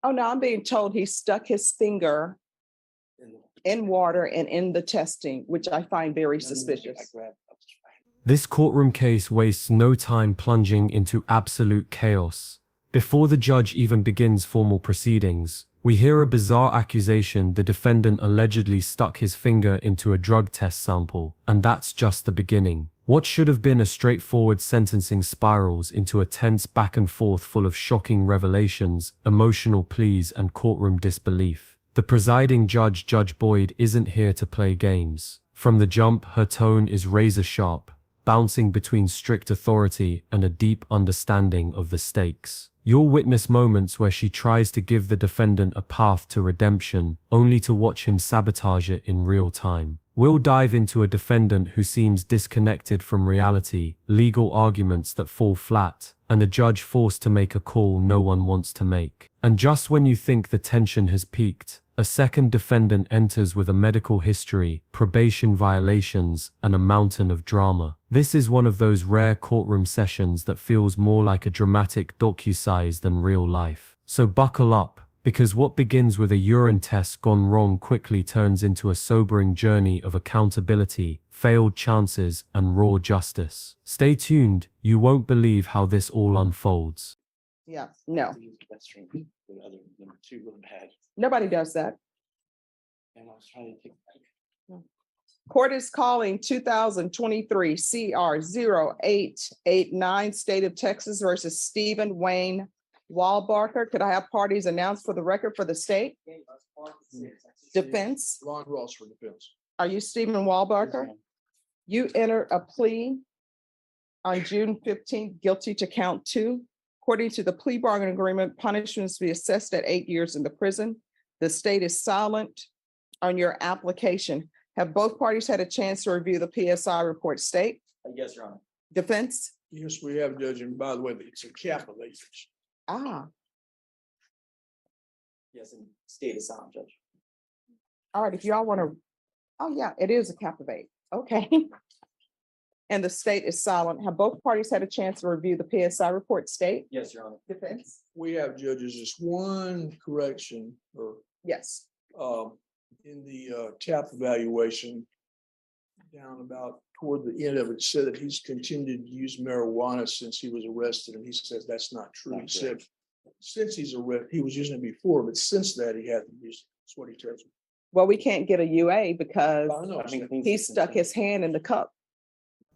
Oh, no, I'm being told he stuck his finger in water and in the testing, which I find very suspicious. This courtroom case wastes no time plunging into absolute chaos. Before the judge even begins formal proceedings, we hear a bizarre accusation: the defendant allegedly stuck his finger into a drug test sample, and that's just the beginning. What should have been a straightforward sentencing spirals into a tense back and forth full of shocking revelations, emotional pleas, and courtroom disbelief. The presiding judge, Judge Boyd, isn't here to play games. From the jump, her tone is razor sharp, bouncing between strict authority and a deep understanding of the stakes. You'll witness moments where she tries to give the defendant a path to redemption, only to watch him sabotage it in real time. We'll dive into a defendant who seems disconnected from reality, legal arguments that fall flat, and a judge forced to make a call no one wants to make. And just when you think the tension has peaked, a second defendant enters with a medical history, probation violations, and a mountain of drama. This is one of those rare courtroom sessions that feels more like a dramatic docuseries than real life. So buckle up, because what begins with a urine test gone wrong quickly turns into a sobering journey of accountability, failed chances, and raw justice. Stay tuned, you won't believe how this all unfolds. Yeah, no. Nobody does that. Court is calling 2023 CR 0889, State of Texas versus Stephen Wayne Walbarker. Could I have parties announced for the record for the state? Defense. Ron Ross for defense. Are you Stephen Walbarker? You entered a plea on June 15th, guilty to count 2. According to the plea bargain agreement, punishments be assessed at 8 years in the prison. The state is silent on your application. Have both parties had a chance to review the PSI report, state? Yes, Your Honor. Defense? Yes, we have, Judge, and by the way, it's a capital H. Ah, Yes, and state is silent, Judge. all right, if y'all want to, oh yeah, it is a captivate, okay. And the state is silent. Have both parties had a chance to review the PSI report, state? Yes, Your Honor. Defense? We have, judges, just one correction or Yes. in the TAP evaluation down about toward the end of it, said that he's continued to use marijuana since he was arrested, and he says that's not true. He said since he's arrested, he was using it before, but since that he hasn't used it. That's what he tells me. Well, we can't get a UA because I know. he stuck his hand in the cup.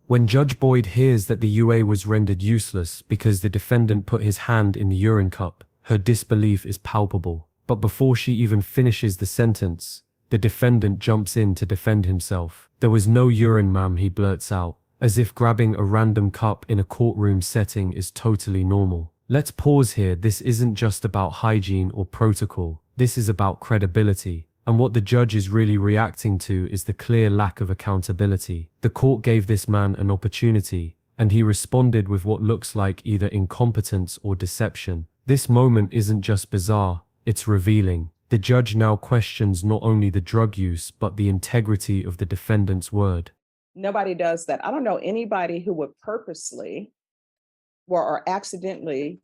When Judge Boyd hears that the UA was rendered useless because the defendant put his hand in the urine cup, her disbelief is palpable. But before she even finishes the sentence, the defendant jumps in to defend himself. "There was no urine, ma'am," he blurts out, as if grabbing a random cup in a courtroom setting is totally normal. Let's pause here. This isn't just about hygiene or protocol. This is about credibility. And what the judge is really reacting to is the clear lack of accountability. The court gave this man an opportunity, and he responded with what looks like either incompetence or deception. This moment isn't just bizarre, it's revealing. The judge now questions not only the drug use, but the integrity of the defendant's word. Nobody does that. I don't know anybody who would purposely or accidentally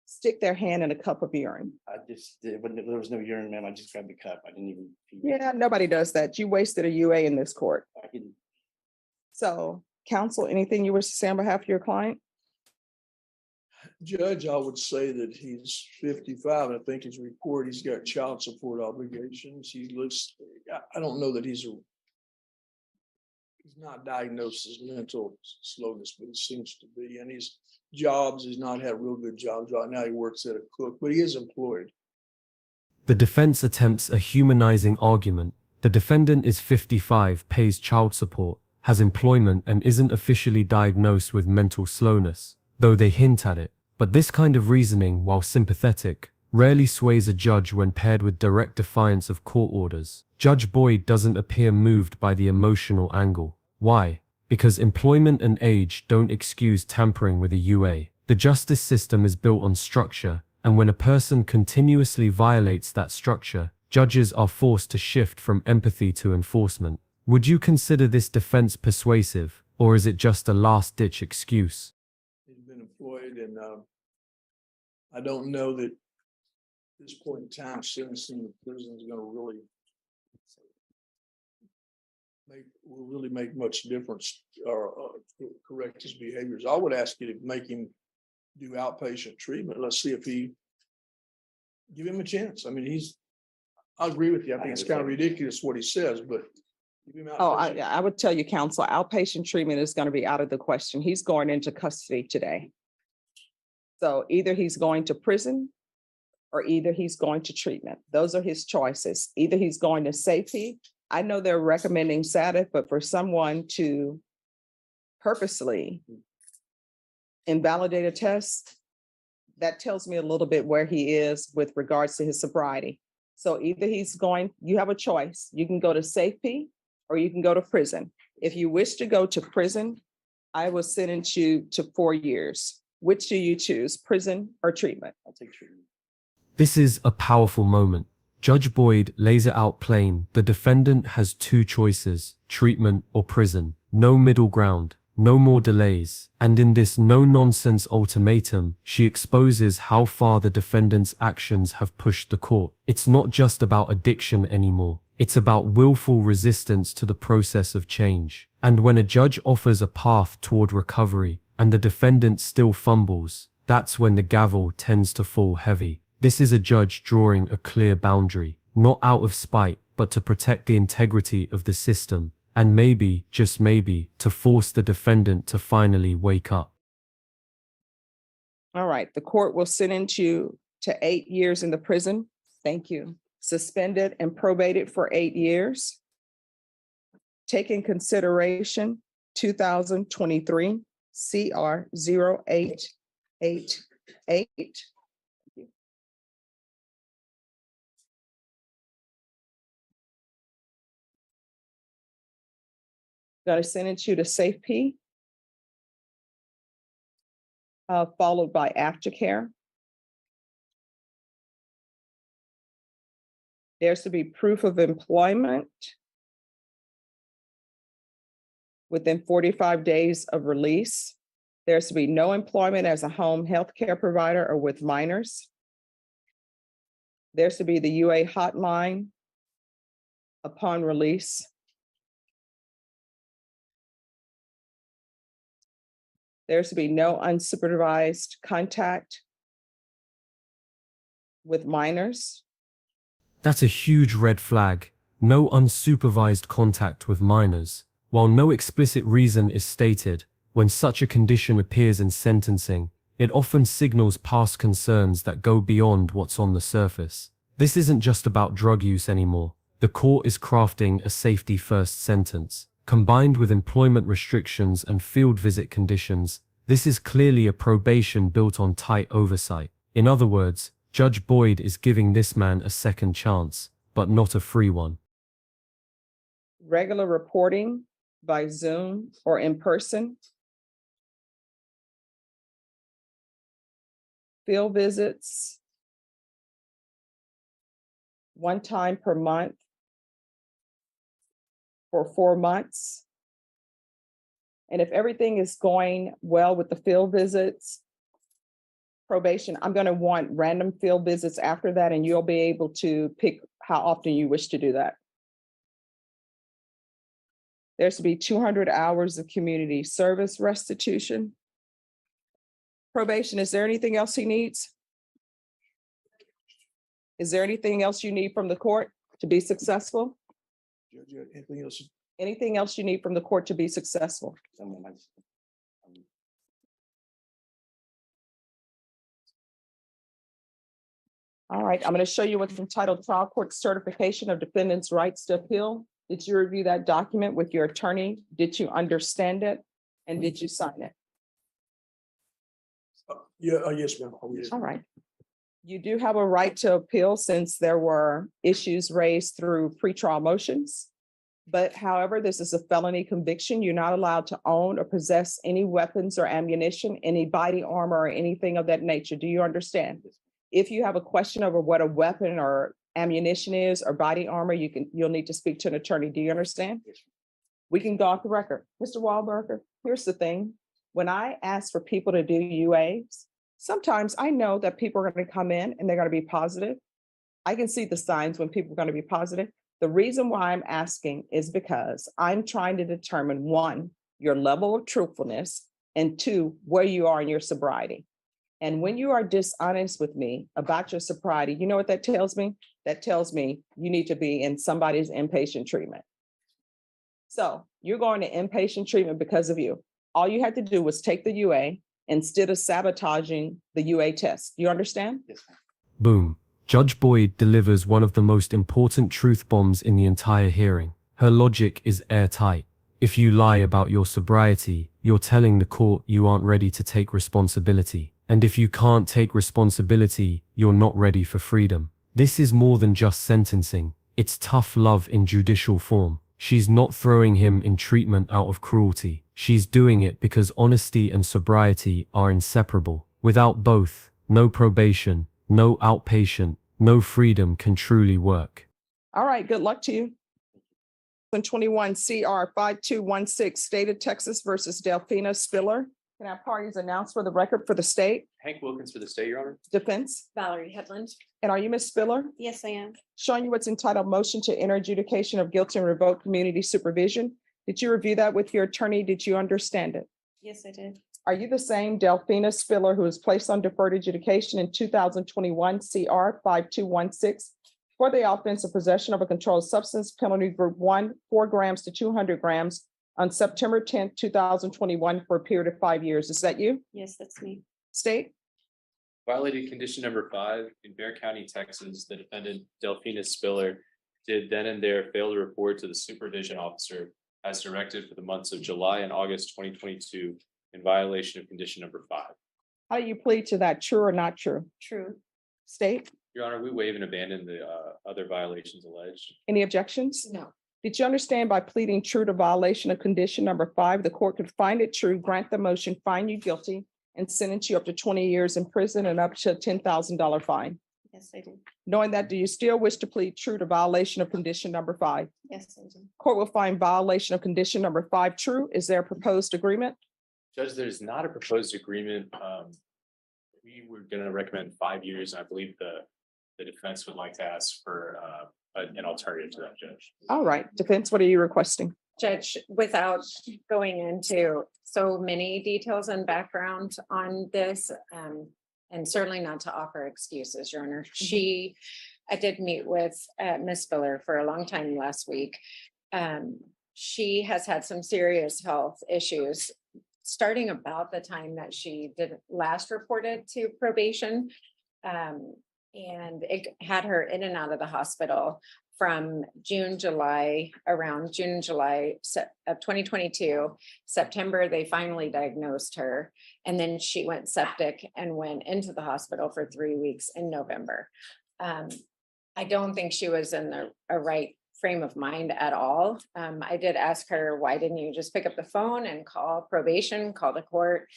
stick their hand in a cup of urine. I just did, when there was no urine, ma'am, I just grabbed the cup. I didn't even. Yeah, nobody does that. You wasted a UA in this court. I can. So, counsel, anything you wish to say on behalf of your client? Judge, I would say that he's 55, and I think his report, he's got child support obligations. He looks, I don't know that he's not diagnosed as mental slowness, but it seems to be. And his jobs, he's not had real good jobs right now. He works at a cook, but he is employed. The defense attempts a humanizing argument. The defendant is 55, pays child support, has employment, and isn't officially diagnosed with mental slowness, though they hint at it. But this kind of reasoning, while sympathetic, rarely sways a judge when paired with direct defiance of court orders. Judge Boyd doesn't appear moved by the emotional angle. Why? Because employment and age don't excuse tampering with a UA. The justice system is built on structure, and when a person continuously violates that structure, judges are forced to shift from empathy to enforcement. Would you consider this defense persuasive, or is it just a last-ditch excuse? He's been employed, and I don't know that at this point in time, sentencing the prison is gonna really will really make much difference or correct his behaviors. I would ask you to make him do outpatient treatment. Let's see if give him a chance. I mean, I agree with you. I think it's kind of ridiculous what he says, but give him Oh, outpatient. I would tell you, counsel, outpatient treatment is going to be out of the question. He's going into custody today. So either he's going to prison or either he's going to treatment. Those are his choices. Either he's going to safety. I know they're recommending SADC, but for someone to purposely invalidate a test, that tells me a little bit where he is with regards to his sobriety. So either you have a choice. You can go to safety or you can go to prison. If you wish to go to prison, I will sentence you to 4 years. Which do you choose, prison or treatment? I'll take treatment. This is a powerful moment. Judge Boyd lays it out plain. The defendant has two choices, treatment or prison. No middle ground, no more delays. And in this no-nonsense ultimatum, she exposes how far the defendant's actions have pushed the court. It's not just about addiction anymore. It's about willful resistance to the process of change. And when a judge offers a path toward recovery and the defendant still fumbles, that's when the gavel tends to fall heavy. This is a judge drawing a clear boundary, not out of spite, but to protect the integrity of the system, and maybe, just maybe, to force the defendant to finally wake up. All right, the court will sentence you to 8 years in the prison. Thank you. Suspended and probated for 8 years. Take in consideration 2023 CR 0888. Going to sentence you to Safe P, followed by aftercare. There's to be proof of employment within 45 days of release. There's to be no employment as a home health care provider or with minors. There's to be the UA hotline upon release. There's to be no unsupervised contact with minors. That's a huge red flag. No unsupervised contact with minors. While no explicit reason is stated, when such a condition appears in sentencing, it often signals past concerns that go beyond what's on the surface. This isn't just about drug use anymore. The court is crafting a safety-first sentence. Combined with employment restrictions and field visit conditions, this is clearly a probation built on tight oversight. In other words, Judge Boyd is giving this man a second chance, but not a free one. Regular reporting by Zoom or in person. Field visits 1 time per month for 4 months. And if everything is going well with the field visits, probation, I'm going to want random field visits after that, and you'll be able to pick how often you wish to do that. There's to be 200 hours of community service restitution. Probation, is there anything else he needs? Is there anything else you need from the court to be successful? Judge, anything else? Anything else you need from the court to be successful? All right, I'm going to show you what's entitled Trial Court Certification of Defendant's Rights to Appeal. Did you review that document with your attorney? Did you understand it? And did you sign it? Yeah, yes, ma'am. Oh, yes. All right. You do have a right to appeal since there were issues raised through pretrial motions. But however, this is a felony conviction. You're not allowed to own or possess any weapons or ammunition, any body armor or anything of that nature. Do you understand? If you have a question over what a weapon or ammunition is or body armor, you'll need to speak to an attorney. Do you understand? We can go off the record. Mr. Wahlberger, here's the thing. When I ask for people to do UAs, Sometimes I know that people are going to come in and they're going to be positive. I can see the signs when people are going to be positive. The reason why I'm asking is because I'm trying to determine, one, your level of truthfulness, and two, where you are in your sobriety. And when you are dishonest with me about your sobriety, you know what that tells me? That tells me you need to be in somebody's inpatient treatment. So you're going to inpatient treatment because of you. All you had to do was take the UA instead of sabotaging the UA test. You understand? Yes, ma'am. Boom. Judge Boyd delivers one of the most important truth bombs in the entire hearing. Her logic is airtight. If you lie about your sobriety, you're telling the court you aren't ready to take responsibility. And if you can't take responsibility, you're not ready for freedom. This is more than just sentencing. It's tough love in judicial form. She's not throwing him in treatment out of cruelty. She's doing it because honesty and sobriety are inseparable. Without both, no probation, no outpatient, no freedom can truly work. All right, good luck to you. 21 CR 5216, State of Texas versus Delphina Spiller. Can our parties announce for the record for the state? Hank Wilkins for the state, Your Honor. Defense? Valerie Headland. And are you Ms. Spiller? Yes, I am. Showing you what's entitled Motion to Enter Adjudication of Guilty and Revoke Community Supervision. Did you review that with your attorney? Did you understand it? Yes, I did. Are you the same Delphina Spiller who was placed on deferred adjudication in 2021 CR 5216 for the offense of possession of a controlled substance, penalty group 1, 4 grams to 200 grams on September 10th, 2021 for a period of 5 years? Is that you? Yes, that's me. State? Violated condition number 5 in Bexar County, Texas. The defendant Delphina Spiller did then and there fail to report to the supervision officer as directed for the months of July and August 2022 in violation of condition number 5. How do you plead to that? True or not true? True. State? Your Honor, we waive and abandon the other violations alleged. Any objections? No. Did you understand by pleading true to violation of condition number 5, the court could find it true, grant the motion, find you guilty, and sentence you up to 20 years in prison and up to a $10,000 fine? Yes, I do. Knowing that, do you still wish to plead true to violation of condition number 5? Yes, I do. Court will find violation of condition number 5 true. Is there a proposed agreement? Judge, there's not a proposed agreement. We were going to recommend 5 years, and I believe the defense would like to ask for an alternative to that, Judge. All right, defense, what are you requesting? Judge, without going into so many details and background on this, and certainly not to offer excuses, Your Honor. I did meet with Ms. Spiller for a long time last week. She has had some serious health issues starting about the time that she did last reported to probation. And it had her in and out of the hospital from around June, July of 2022. September, they finally diagnosed her. And then she went septic and went into the hospital for 3 weeks in November. I don't think she was in a right frame of mind at all. I did ask her, why didn't you just pick up the phone and call probation, call the court?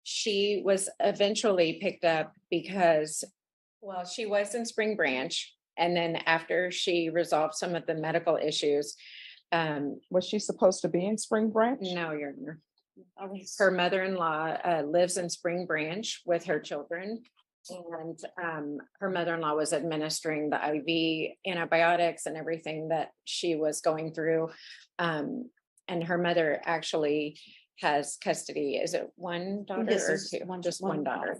She was eventually picked up because, well, she was in Spring Branch. And then after she resolved some of the medical issues. Was she supposed to be in Spring Branch? No, Your Honor. Her mother-in-law lives in Spring Branch with her children. And her mother-in-law was administering the IV antibiotics and everything that she was going through. And her mother actually has custody. Is it one daughter This or is two? one- Just one one daughter.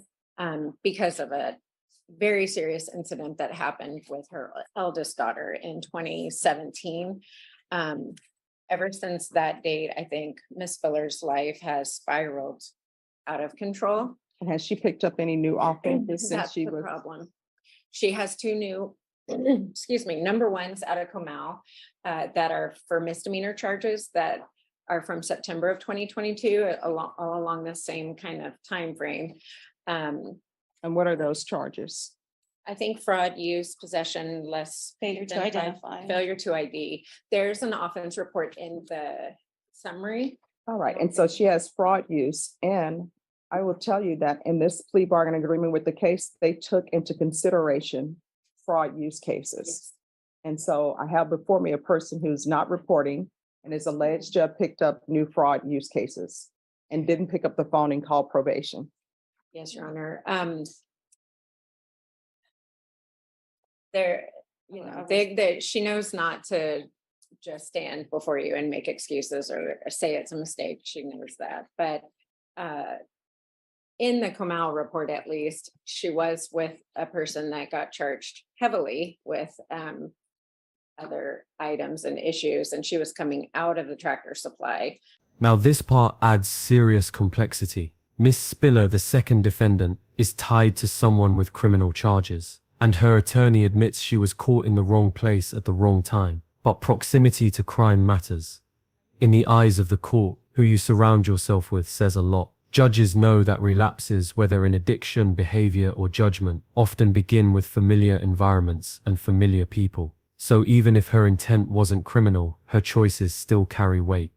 Because of a very serious incident that happened with her eldest daughter in 2017. Ever since that date, I think Miss Spiller's life has spiraled out of control. And has she picked up any new offenses since That's she the was? problem. She has 2 new, excuse me, number 1s out of Comal that are for misdemeanor charges that are from September of 2022, all along the same kind of time frame. And what are those charges? I think fraud, use, possession, Failure to than five- identify. failure to ID. There's an offense report in the summary. All right, and so she has fraud use, and I will tell you that in this plea bargain agreement with the case, they took into consideration fraud use cases. And so I have before me a person who's not reporting and is alleged to have picked up new fraud use cases and didn't pick up the phone and call probation. Yes, Your Honor. There, you know, she knows not to just stand before you and make excuses or say it's a mistake. She knows that, but in the Comal report, at least, she was with a person that got charged heavily with other items and issues, and she was coming out of the Tractor Supply. Now this part adds serious complexity. Miss Spiller, the second defendant, is tied to someone with criminal charges, and her attorney admits she was caught in the wrong place at the wrong time. But proximity to crime matters. In the eyes of the court, who you surround yourself with says a lot. Judges know that relapses, whether in addiction, behavior, or judgment, often begin with familiar environments and familiar people. So even if her intent wasn't criminal, her choices still carry weight.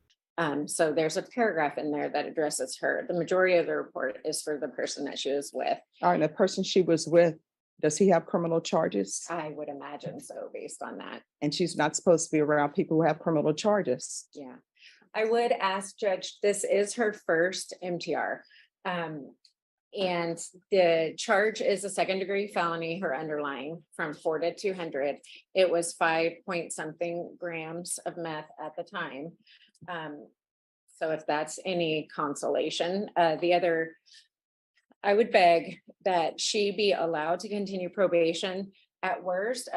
So there's a paragraph in there that addresses her. The majority of the report is for the person that she was with. All right, the person she was with, does he have criminal charges? I would imagine so, based on that. And she's not supposed to be around people who have criminal charges. Yeah. I would ask Judge, this is her first MTR. And the charge is a second-degree felony, her underlying, from 4 to 200. It was 5-point-something grams of meth at the time. So if that's any consolation, I would beg that she be allowed to continue probation. At worst,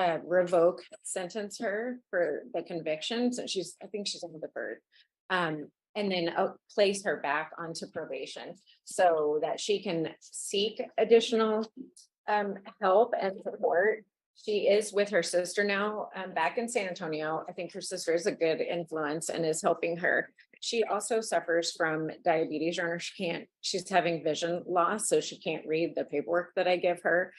sentence her for the convictions, and I think she's on the bird. And then place her back onto probation so that she can seek additional help and support. She is with her sister now, back in San Antonio. I think her sister is a good influence and is helping her. She also suffers from diabetes, Your Honor. She's having vision loss, so she can't read the paperwork that I give her.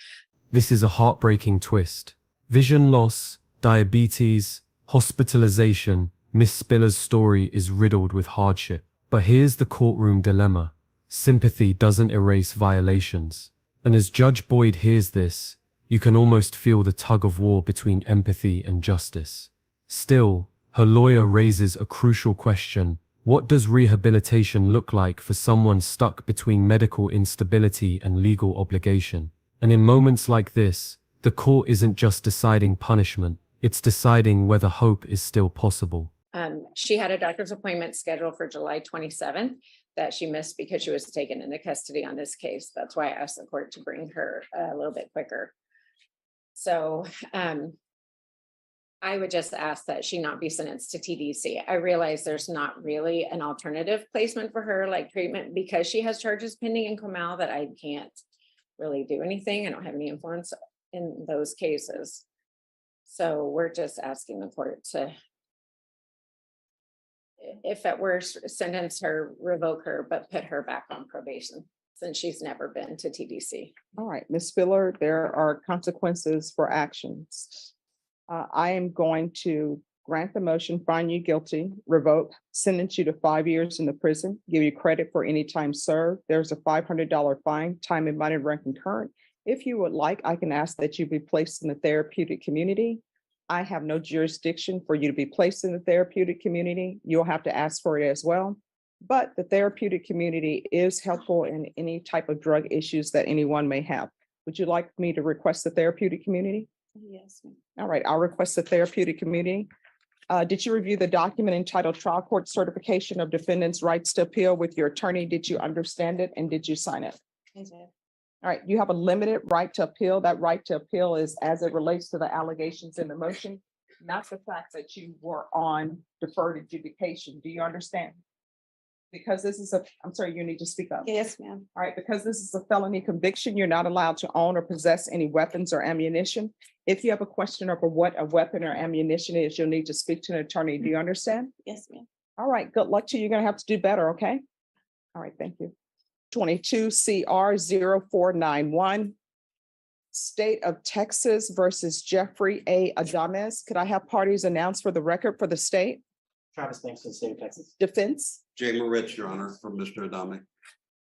This is a heartbreaking twist. Vision loss, diabetes, hospitalization. Miss Spiller's story is riddled with hardship. But here's the courtroom dilemma. Sympathy doesn't erase violations. And as Judge Boyd hears this, you can almost feel the tug of war between empathy and justice. Still, her lawyer raises a crucial question. What does rehabilitation look like for someone stuck between medical instability and legal obligation? And in moments like this, the court isn't just deciding punishment, it's deciding whether hope is still possible. She had a doctor's appointment scheduled for July 27th that she missed because she was taken into custody on this case. That's why I asked the court to bring her a little bit quicker. So I would just ask that she not be sentenced to TDC. I realize there's not really an alternative placement for her, like treatment, because she has charges pending in Comal that I can't really do anything. I don't have any influence in those cases. So we're just asking the court to, if at worst, sentence her, revoke her, but put her back on probation since she's never been to TDC. All right, Ms. Spiller, there are consequences for actions. I am going to grant the motion, find you guilty, revoke, sentence you to 5 years in the prison, give you credit for any time served. There's a $500 fine, time and money rent concurrent. If you would like, I can ask that you be placed in the therapeutic community. I have no jurisdiction for you to be placed in the therapeutic community. You'll have to ask for it as well. But the therapeutic community is helpful in any type of drug issues that anyone may have. Would you like me to request the therapeutic community? Yes. All right, I'll request the therapeutic community. Did you review the document entitled Trial Court Certification of Defendant's Rights to Appeal with your attorney? Did you understand it and did you sign it? I did. All right, you have a limited right to appeal. That right to appeal is as it relates to the allegations in the motion, not the fact that you were on deferred adjudication. Do you understand? Because this is I'm sorry, you need to speak up. Yes, ma'am. All right, because this is a felony conviction, you're not allowed to own or possess any weapons or ammunition. If you have a question over what a weapon or ammunition is, you'll need to speak to an attorney. Do you understand? Yes, ma'am. All right, good luck to you. You're gonna have to do better, okay? All right, thank you. 22 CR 0491. State of Texas versus Jeffrey A. Adames. Could I have parties announced for the record for the state? Travis Banks in the state of Texas. Defense? Jay Moritz, Your Honor, from Mr. Adame.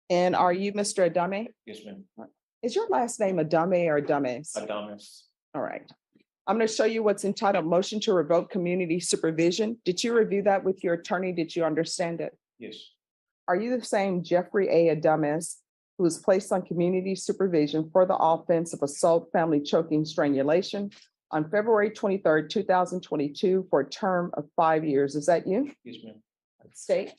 And are you Mr. Adame? Yes, ma'am. Is your last name Adame or Adames? Adames. All right. I'm going to show you what's entitled Motion to Revoke Community Supervision. Did you review that with your attorney? Did you understand it? Yes. Are you the same Jeffrey A. Adames who was placed on community supervision for the offense of assault, family choking, strangulation on February 23rd, 2022 for a term of 5 years. Is that you? Yes, ma'am. State.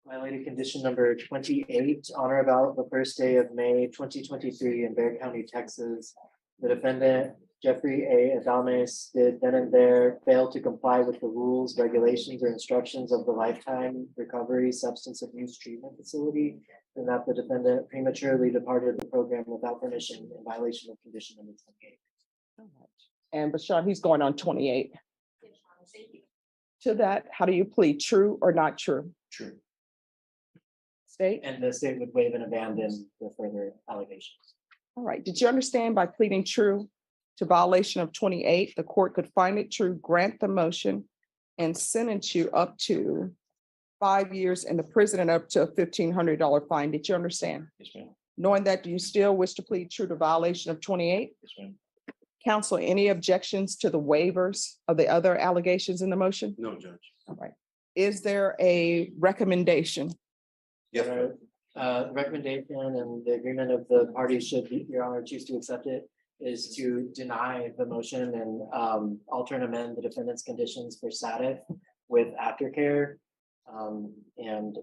Violated condition number 28 on or about the first day of May 2023 in Bear County, Texas. The defendant, Jeffrey A. Adames, did then and there fail to comply with the rules, regulations, or instructions of the Lifetime Recovery Substance Abuse Treatment Facility, and that the defendant prematurely departed the program without permission in violation of condition number 28. And Bashan, he's going on 28. To that, how do you plead? True or not true? True. State. And the state would waive and abandon the further allegations. All right. Did you understand by pleading true to violation of 28, the court could find it true, grant the motion, and sentence you up to 5 years in the prison and up to a $1,500 fine? Did you understand? Yes, ma'am. Knowing that, do you still wish to plead true to violation of 28? Yes, ma'am. Counsel, any objections to the waivers of the other allegations in the motion? No, Judge. All right. Is there a recommendation? Yes, Judge. Recommendation and the agreement of the parties, should Your Honor choose to accept it, is to deny the motion and alter and amend the defendant's conditions for SATIF with aftercare, and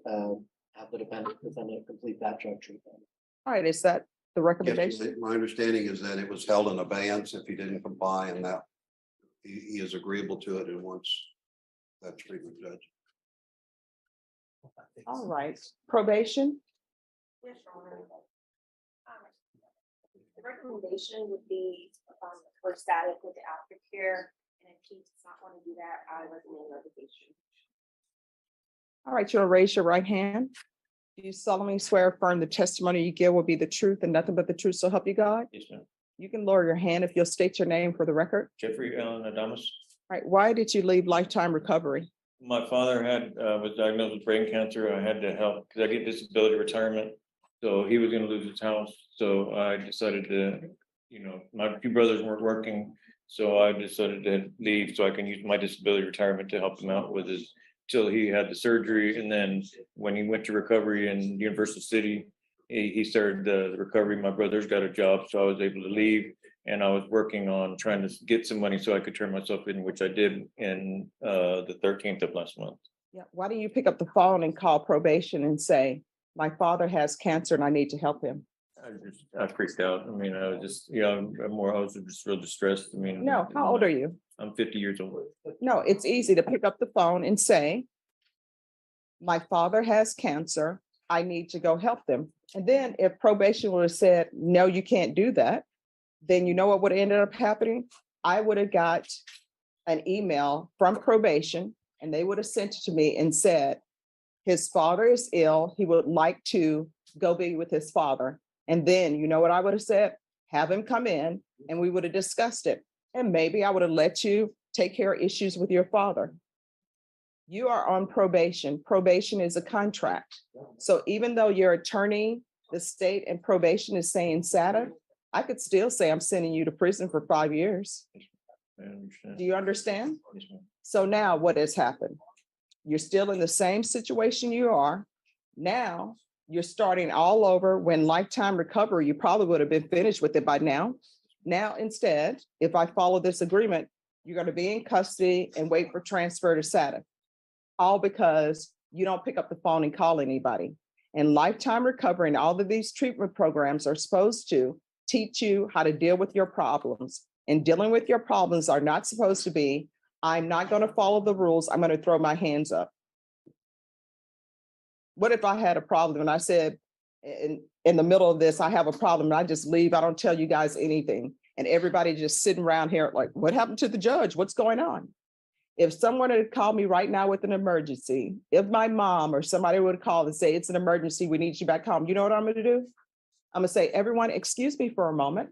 have the defendant complete that drug treatment. All right, is that the recommendation? Yes, my understanding is that it was held in abeyance if he didn't comply, and that he is agreeable to it and wants that treatment, Judge. All right, probation? Yes, Your Honor. The recommendation would be for static with the aftercare, and if he does not want to do that, I recommend revocation. All right, you'll raise your right hand. Do you solemnly swear or affirm the testimony you give will be the truth and nothing but the truth, so help you God? Yes, ma'am. You can lower your hand if you'll state your name for the record. Jeffrey Allen Adames. All right, why did you leave Lifetime Recovery? My father was diagnosed with brain cancer. I had to help because I get disability retirement. So he was gonna lose his house. So I decided to, my two brothers weren't working. So I decided to leave so I can use my disability retirement to help him out with his, till he had the surgery. And then when he went to recovery in Universal City, he started the recovery. My brothers got a job, so I was able to leave. And I was working on trying to get some money so I could turn myself in, which I did in the 13th of last month. Yeah, why don't you pick up the phone and call probation and say, my father has cancer and I need to help him? I freaked out. I mean, I was just, I was just real distressed. I mean. No, how old are you? I'm 50 years old. No, it's easy to pick up the phone and say, my father has cancer, I need to go help them. And then if probation would have said, no, you can't do that, then you know what would have ended up happening? I would have got an email from probation and they would have sent it to me and said, his father is ill, he would like to go be with his father. And then you know what I would have said? Have him come in and we would have discussed it. And maybe I would have let you take care of issues with your father. You are on probation. Probation is a contract. So even though your attorney, the state and probation is saying SATA, I could still say I'm sending you to prison for 5 years. I understand. Do you understand? Yes, ma'am. So now what has happened? You're still in the same situation you are. Now you're starting all over. When Lifetime Recovery, you probably would have been finished with it by now. Now, instead, if I follow this agreement, you're going to be in custody and wait for transfer to SATA. All because you don't pick up the phone and call anybody. And Lifetime Recovery and all of these treatment programs are supposed to teach you how to deal with your problems. And dealing with your problems are not supposed to be, I'm not going to follow the rules, I'm going to throw my hands up. What if I had a problem and I said, in the middle of this, I have a problem and I just leave, I don't tell you guys anything. And everybody just sitting around here like, what happened to the judge? What's going on? If someone had called me right now with an emergency, if my mom or somebody would call and say, it's an emergency, we need you back home, you know what I'm going to do? I'm going to say, everyone, excuse me for a moment.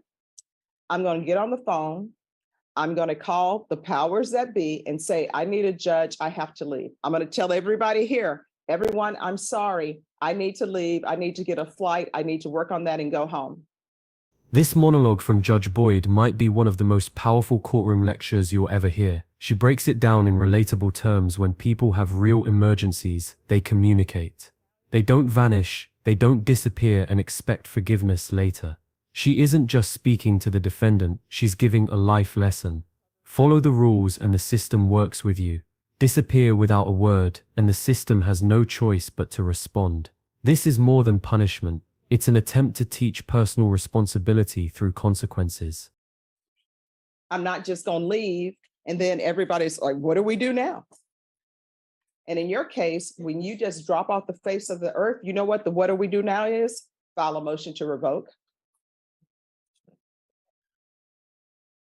I'm going to get on the phone. I'm going to call the powers that be and say, I need a judge. I have to leave. I'm going to tell everybody here, everyone, I'm sorry. I need to leave. I need to get a flight. I need to work on that and go home. This monologue from Judge Boyd might be one of the most powerful courtroom lectures you'll ever hear. She breaks it down in relatable terms. When people have real emergencies, they communicate. They don't vanish, They don't disappear and expect forgiveness later. She isn't just speaking to the defendant, she's giving a life lesson. Follow the rules and the system works with you. Disappear without a word, and the system has no choice but to respond. This is more than punishment. It's an attempt to teach personal responsibility through consequences. I'm not just gonna leave and then everybody's like, what do we do now? And in your case, when you just drop off the face of the earth, you know what the what do we do now is? File a motion to revoke.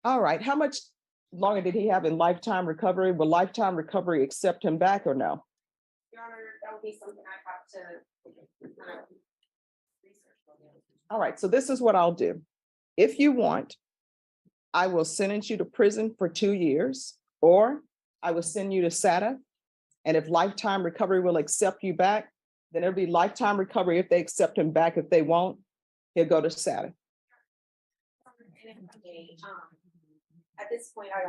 All right, how much longer did he have in lifetime recovery? Will lifetime recovery accept him back or no? Your Honor, that would be something I have to research. All right, so this is what I'll do. If you want, I will sentence you to prison for 2 years, or I will send you to SATA. And if lifetime recovery will accept you back, then it'll be lifetime recovery if they accept him back. If they won't, he'll go to SATA. At this point, I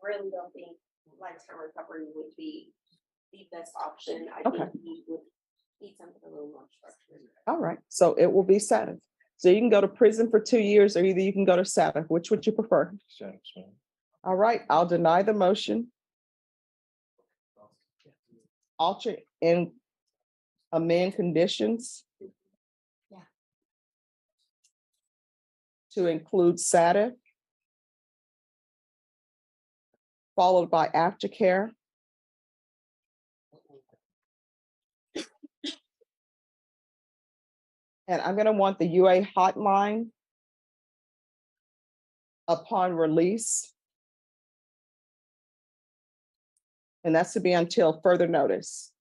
really don't think lifetime recovery would be the best option. I Okay. think we would need something a little more structured. All right, so it will be SATA. So you can go to prison for 2 years, or either you can go to SATA. Which would you prefer? Satisfying. All right, I'll deny the motion. Alter and amend conditions. To include SATA. Followed by aftercare. And I'm gonna want the UA hotline upon release. And that's to be until further notice.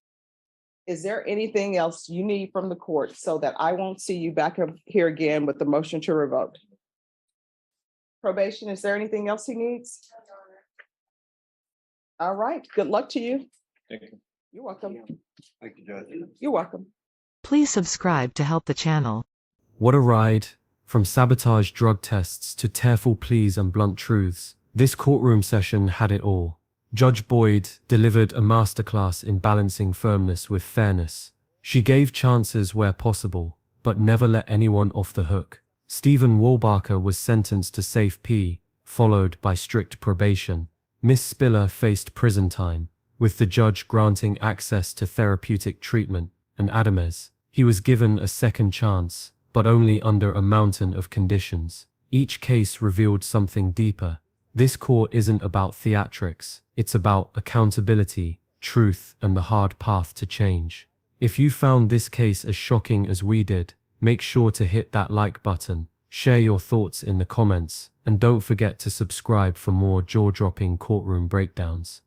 Is there anything else you need from the court so that I won't see you back up here again with the motion to revoke? Probation, is there anything else he needs? All right, good luck to you. Thank you. You're welcome. Thank you, Judge. You're welcome. Please subscribe to help the channel. What a ride. From sabotage drug tests to tearful pleas and blunt truths, this courtroom session had it all. Judge Boyd delivered a masterclass in balancing firmness with fairness. She gave chances where possible, but never let anyone off the hook. Stephen Walbarker was sentenced to safe P, followed by strict probation. Miss Spiller faced prison time, with the judge granting access to therapeutic treatment, and Adames, he was given a second chance, but only under a mountain of conditions. Each case revealed something deeper. This court isn't about theatrics, it's about accountability, truth, and the hard path to change. If you found this case as shocking as we did, make sure to hit that like button, share your thoughts in the comments, and don't forget to subscribe for more jaw-dropping courtroom breakdowns.